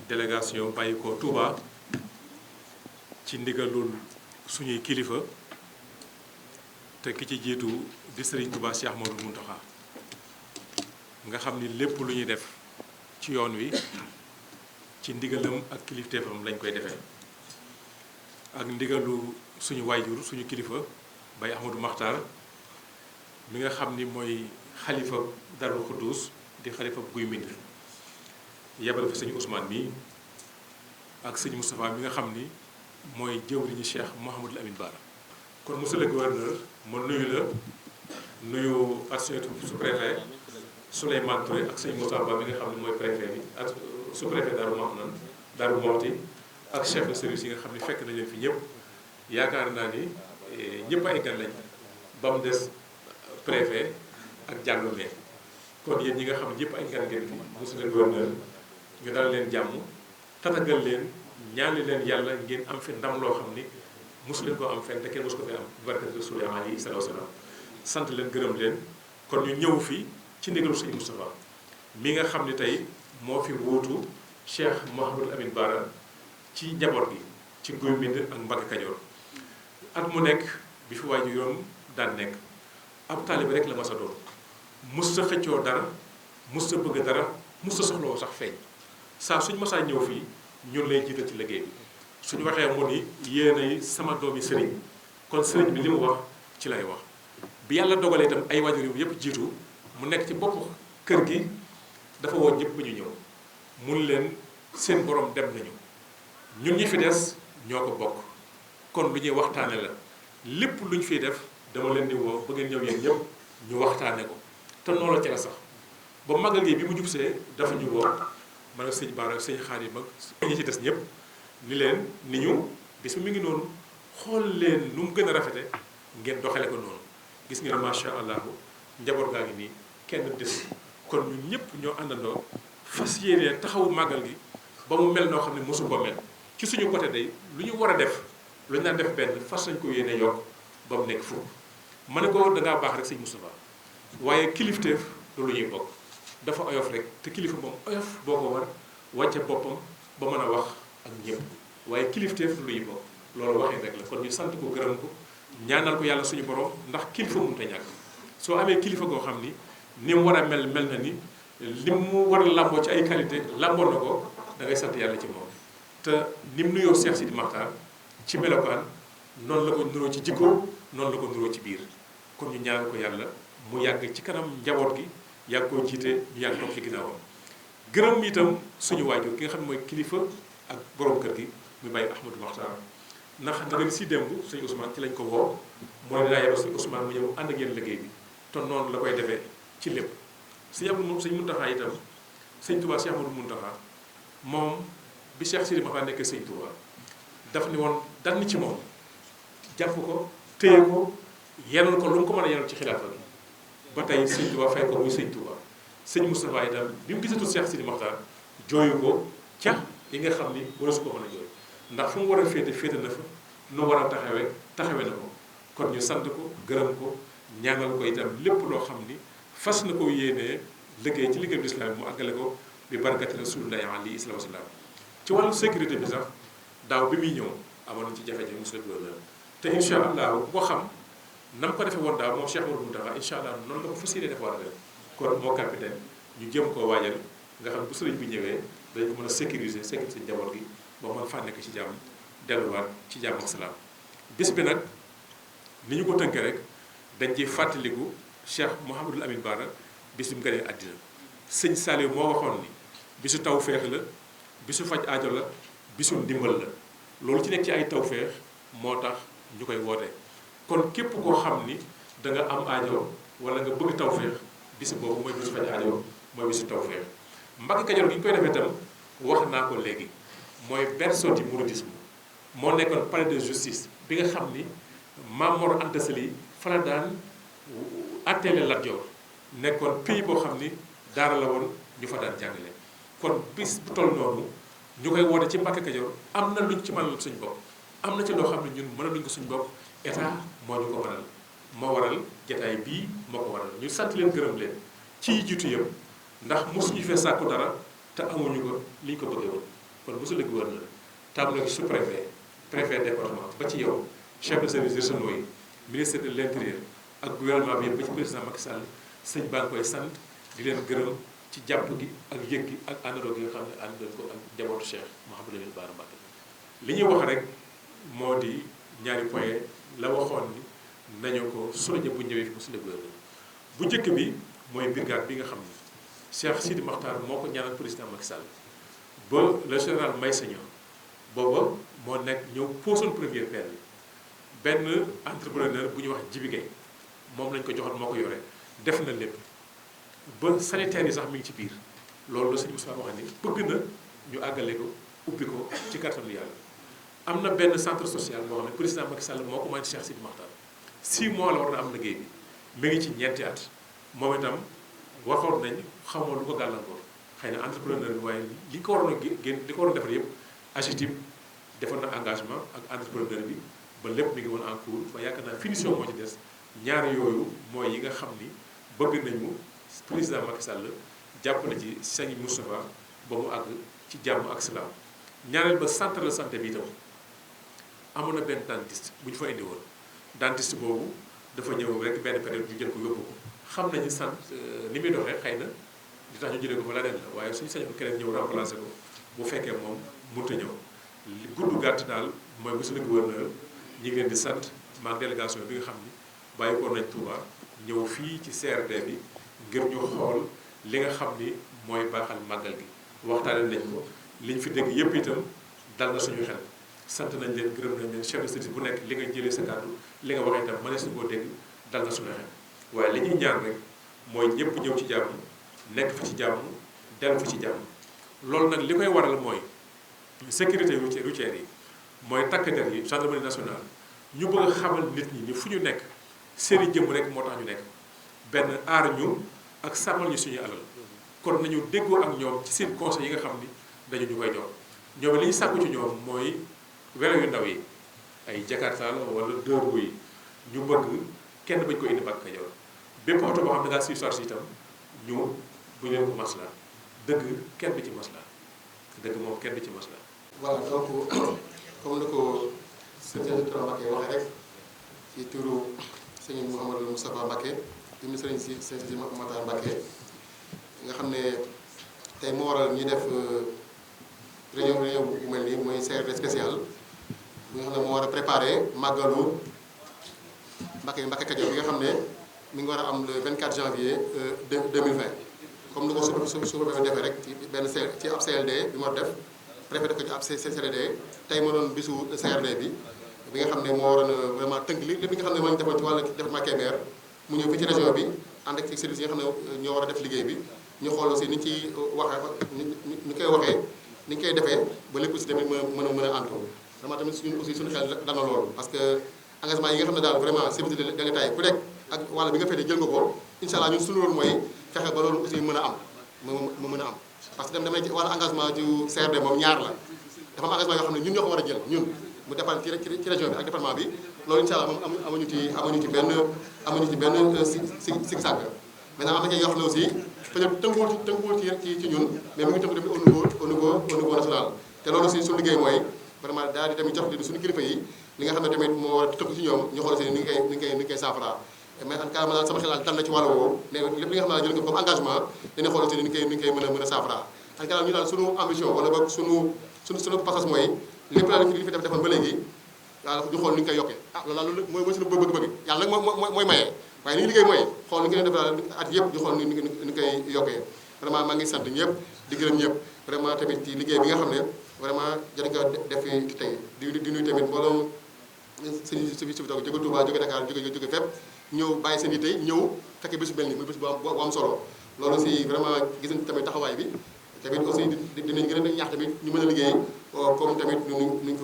délégation bàyyi ko Touba ci ndigalul suñuy kilifa te ki ci jiitu di Serigne Touba Cheikh Ahmadou Mountakha nga xam ni lépp lu ñuy def ci yoon wi ci ndigalam ak kilifteefam lañ koy defee ak ndigalu suñu waajur suñu kilifa Baye Ahmadou Makhtar mi nga xam ni mooy xalifa Darou Khoudoss di xalifa Guy Mbind yebal fi sëñ Ousmane mi ak sëñ Moustapha mi nga xam ni mooy jëwriñu Cheikh Mouhamadul Amine Bara kon monsieur le gouverneur ma nuyu la nuyu adjoint sous-préfet Souleymane Touré ak sëñ Moustapha mi nga xam ne mooy préfet bi ak sous-préfet Darou Mouhty ak chef de service yi nga xam ne fekk nañ leen fi ñëpp yaakaar naa ni ñëpp ay gan lañ ba mu des préfet ak jàngale kon yéen ñi nga xam ne ñëpp ay gan ngeen fi monsieur le gouverneur ñu dal leen jàmm tatagal leen ñaani leen yàlla ngeen am fi ndam loo xam ni mosu leen koo am fenn te kenn mosu ko fi am barkat Rasulullah alayhi salaatu wa salaam sant leen gërëm leen kon ñu ñëw fi ci ndigalu sëñ Moustapha mi nga xam ne tey moo fi wuutu Cheikh Mouhamadul Amine Bara ci njaboot gi ci Guy Mbind ak Mbacké Kajoor at mu nekk bi fi waaju yoon daan nekk ab taalibe rek la ma sa doon mus sa xëccoo dara mus sa bëgg dara mus sa soxlawoo sax feeñ saa suñ masaa ñëw fii ñun lay jiital ci liggéey bi suñu waxee mu ni yéenay sama doomi sëriñ kon sëriñ bi li mu wax ci lay wax bi yàlla dogalee itam ay waajur yu yëpp jiitu mu nekk ci bopp kër gi dafa woo ñëpp ba ñu ñëw mun leen seen borom dem nañu ñun ñi fi des ñoo ko bokk kon lu ñuy waxtaane la lépp lu ñu fiy def dama leen di woo ba ngeen ñëw yéen ñëpp ñu waxtaane ko te noonu la ci la sax ba magal gi bi mu jubsee dafa ñu woo man ak sëñ Bara ak sëñ Xaadim ak ñi ci des ñëpp ni leen ni ñu bis mi ngi noonu xool leen nu mu gën a rafete ngeen doxale ko noonu gis ngeen macha allah njaboot gaa ngi nii kenn des kon ñun ñëpp ñoo àndandoo fas yéene taxawu màggal gi ba mu mel noo xam ne mosu ko mel ci suñu côté day lu ñu war a def lu ñu daan def benn fas nañ ko yéene yokk ba mu nekk fukk ma ne ko dangaa baax rek sëñ Moustapha waaye kilifteef loolu ñuy bokk dafa oyof rek te kilifa moom oyof boo ko war wàcce boppam ba mën a wax ak ñëpp waaye kilifteef lu ñuy bokk loolu waxee rek la kon ñu sant ko gërëm ko ñaanal ko yàlla suñu borom ndax kilifa mënut a ñàkk soo amee kilifa goo xam ni mu war a mel na ni li mu war a làmboo ci ay qualité làmboo na ko da ngay sant yàlla ci moom te ni mu nuyoo Cheikh Sidi Makhtar ci melokaan noonu la ko nuroo ci jikko noonu la ko nuroo ci biir kon ñu ñaanal ko yàlla mu yàgg ci kanam njaboot gi yàgg koo jiite ñu yàgg toog ci ginnaawam gërëm itam suñu waajur ki nga xam ne mooy kilifa ak borom kër gi muy Baye Ahmadou Makhtar ndax da nga si démb sëñ Ousmane ci lañ ko woo moo ne daa yebal sëñ Ousmane mu ñëw ànd ak yéen liggéey bi te noonu la koy defee ci lépp sëñ Mountakha itam sëñ Touba Cheikh Ahmadou Mountakha moom bi Cheikh Sidi Makhtar nekk sëñ Touba daf ni woon dann ci moom jàpp ko téye ko yenal ko lu mu ko mën a yenal ci xilaafa gi ba tey sëñ Touba fay ko muy sëñ Touba sëñ Moustapha itam bi mu gisatul Cheikh Sidi Makhtar jooyu ko ca yi nga xam ni wala su ko mën a jooy ndax fu mu war a féete na fa nu war a taxawe na ko kon ñu sant ko gërëm ko ñaanal ko itam lépp loo xam ni fas na ko yéenee liggéey ci liggéeyu lislaam mu àggale ko bi barakati rasulillahi alayhi salaatu wa salaam ci wàllu sécurité bi sax daaw bi muy ñëw amoon nañu ci jafe-jafe monsieur le gouverneur te incha allah bu ko xam na mu ko defee woon daaw moom Cheikh Mouhamadou Mountakha incha allah noonu la ko fas yéene def war a def kon moo capitaine ñu jëm koo waajal nga xam bu sëriñ bi ñëwee dañ ko mën a sécuriser njaboot gi ba mën faa nekk ci jàmm delluwaat ci jàmm ak salaam bis bi nag ni ñu ko tënkee rek dañ ciy fàttaliku Cheikh Mouhamadul Amine Bara bis bi mu gënee àddina sëñ Saliou moo waxoon ni bisu tawféex la bisu faj aajo la bisu ndimbal la loolu ci nekk ci ay tawféex moo tax ñu koy woote kon képp koo xam ni da nga am aajo wala nga bëgg tawféex bis boobu mooy bisu faj aajo mooy bisu tawféex Mbacké Kajoor gi ñu koy defee itam wax naa ko léegi mooy berceau du mouridisme moo nekkoon palais de justice bi nga xam ni Maam Mor Anta Sali fa la daan atteele Lat Joor nekkoon pays boo xam ni daara la woon ñu fa daan jàngale kon bis bu toll noonu ñu koy woote ci Mbacké Kajoor am na luñ ci mënal suñ bopp am na ci loo xam ne ñun mënaluñ ko suñ bopp état moo ñu ko mënal moo waral jataay bii moo ko waral ñu sant leen gërëm leen ci jiitu yëpp ndax mosuñu fee sàkku dara te amuñu ko li ñu ko bëggee woon kon monsieur le gouverneur tàmbale ci sous-préfet préfet département ba ci yow chef de service régionaux yi ministre de l'intérieur ak gouvernement bi yëpp ba ci président Macky Sall sëñ baa ngi koy sant di leen gërëm ci jàpp gi ak yëg gi ak àndandoo gi nga xam ne ànd nañ ko ak njabootu Cheikh Mouhamadou Lamine Bara Mbacké li ñuy wax rek moo di ñaari point la waxoon ni nañu ko souligner bu ñëwee fi monsieur le gouverneur bu njëkk bi mooy brigade bi nga xam ni Cheikh Sidi Makhtar moo ko ñaanal président Macky Sall ba le général Maysa Niang booba moo nekk ñëw posoon première pierre bi benn entrepreneur bu ñuy wax Jibi Gueye moom lañ ko joxoon moo ko yore def na lépp ba sanitaire yi sax mi ngi ci biir loolu la sëñ Moussa wax ni bëgg na ñu àggale ko ubbi ko ci kattanu yàlla. am na benn centre social boo xam ne président Macky Sall moo ko may Cheikh Sidi Makhtar 6 mois la war na am liggéey bi mi ngi ci ñeenti at moom itam waxoon nañ xamoo lu ko gàllankoor xëy na entrepreneur bi waaye li ko waroon a génn li ko waroon defar yëpp AGETIP defoon na engagement ak entrepreneur bi ba lépp mi ngi woon en cours ba yaakaar naa finition moo ci des ñaar yooyu mooy yi nga xam ni bëgg nañu président Macky Sall jàppale ci sëñ Moustapha ba mu àgg ci jàmm ak salaam. ñaareel ba centre de santé bi itam amoon na benn dentiste bu ñu fa indi woon dentiste boobu dafa ñëw rek benn période ñu jël ko yóbbu ko xam nañu sant ni muy doxee xëy na di tax ñu jëlee ko fa leneen la waaye suñu sañoon keneen ñëw remplacé ko bu fekkee moom mënut a ñëw li gudd gàtt daal mooy monsieur le gouverneur ñi ngi leen di sant maag délégation bi nga xam ni bàyyi ko nañ Touba ñëw fii ci CRD bi ngir ñu xool li nga xam ni mooy baaxal màggal gi waxtaane nañ ko liñ fi dégg yépp itam dal na suñu xel sant nañ leen gërëm nañ leen chef de service bu nekk li nga jëlee sa kàddu li nga waxee itam mënees na koo dégg dal na suñu xel waaye li ñuy ñaan rek mooy ñëpp ñëw ci jàmm nekk fi ci jàmm dellu fi ci jàmm loolu nag li koy waral mooy sécurité routière yi mooy takk der yi gendarmerie nationale ñu bëgg a xamal nit ñi ni fu ñu nekk seeni jëmm rek moo tax ñu nekk benn aar ñu ak sàmmal ñu suñu alal kon nañu déggoo ak ñoom ci seen conseil yi nga xam ni dañu ñu koy jox ñoom li ñu sàkku ci ñoom mooy welo yu ndaw yi ay Jakarta la wala deux roues yi ñu bëgg kenn bañ ko indi Mbàkke Kajoor bépp oto boo xam ne ngaa si charge itam ñu bu leen ko masla dëgg kenn du ci masla dëgg moom kenn du ci masla. voilà donc comme ni ko sëñ Dr Mbacké waxee rek ci turu sëñ Mouhamadou Moustapha Mbacké di sëriñ si sëñ si Makhtar Mbacké nga xam ne tey moo waral ñuy def réunion bu mel nii mooy CRD spécial bi nga xam ne moo war a préparer màggalu Mbàkke Kajoor bi nga xam ne mi ngi war a am le 24 janvier 2020 comme ni ko su defee rek ci benn ci ab CLD bi ma def préfet ko ci ab CRD tey ma doon bisu CRD bi nga xam ne moo waroon a vraiment tënk lépp li nga xam ne moo ñu defoon ci wàllu département Kébémer mu ñëw fii ci région bi ànd ak ci services yi nga xam ne ñoo war a def liggéey bi ñu xool aussi ni ñu ciy waxee ni koy waxee ni ñu koy defee ba lépp aussi tamit mën a ànd ko vraiment tamit suñu xel dal na loolu parce que engagement yi nga xam ne daal vraiment service de l'État yi ku nekk ak wàll bi nga féetee jël nga ko incha allah ñun suñu loolu mooy fexe ba loolu aussi mën a am mu mën a am parce que dem damay wàllu engagement ci CRD moom ñaar la dafa am engagement yoo xam ne ñun ñoo ko war a jël ñun mu dépend ci région bi ak département bi loolu incha allah moom amuñu ci benn si sàkk maintenant am na yoo xam ne aussi peut-être tënkuwul ci ñun mais mu ngi tënku tamit au niveau national te loolu aussi suñu liggéey mooy vraiment daal di tamit jox li suñu kilifa yi li nga xam ne tamit moo war a tënku ci ñoom ñu xool si ni ngi koy saafara mais en cas daal sama xel dal na ci wàllu woowu ne lépp li nga xam ne jël nga comme engagement dañuy xool aussi ni ñu koy mën a saafara en cas ñu daal suñu ambition wala boog suñu passage mooy lépp daal li fi defoon ba léegi daal ñu xool ni ñu koy yokkee loolu mooy suñu bëgg-bëgg yàlla nag mooy mayee waaye li ñu liggéey mooy xool ni ñu koy def daal at yëpp ñu xool ni ñu koy yokkee vraiment maa ngi sant ñëpp di gërëm ñëpp vraiment tamit ci liggéey bi nga xam ne vraiment jot nga def tey di nuyu tamit mbooloo suñu toog jóge Touba jóge Dakar jóge fépp ñëw bàyyi seen yitte ñëw fekkee bés bu mel nii muy bés bu am solo loolu aussi vraiment gis nañ tamit taxawaay bi tamit aussi dinañ gën a ñaax tamit ñu mën a liggéey comme tamit nuñ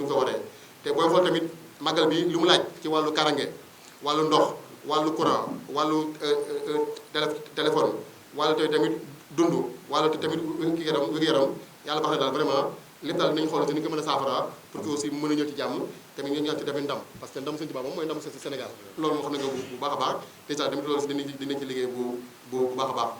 ko waree te booy xool tamit màggal bi lu mu laaj ci wàllu karange wàllu ndox wàllu courant wàllu téléphone wàllu tamit dund wàllu tamit wér-gu-yaram yàlla baax na daal vraiment lépp daal dinañ xool si ni ko mën a saafara pour que aussi mu mën a ñëw ci jàmm tamit ñu ñaan ci defee ndam parce que ndam Sëñ Tuubaa moom mooy ndam Sénégal loolu moo xam ne nga bu baax a baax déjà tamit loolu si dinañ ci liggéey bu baax a baax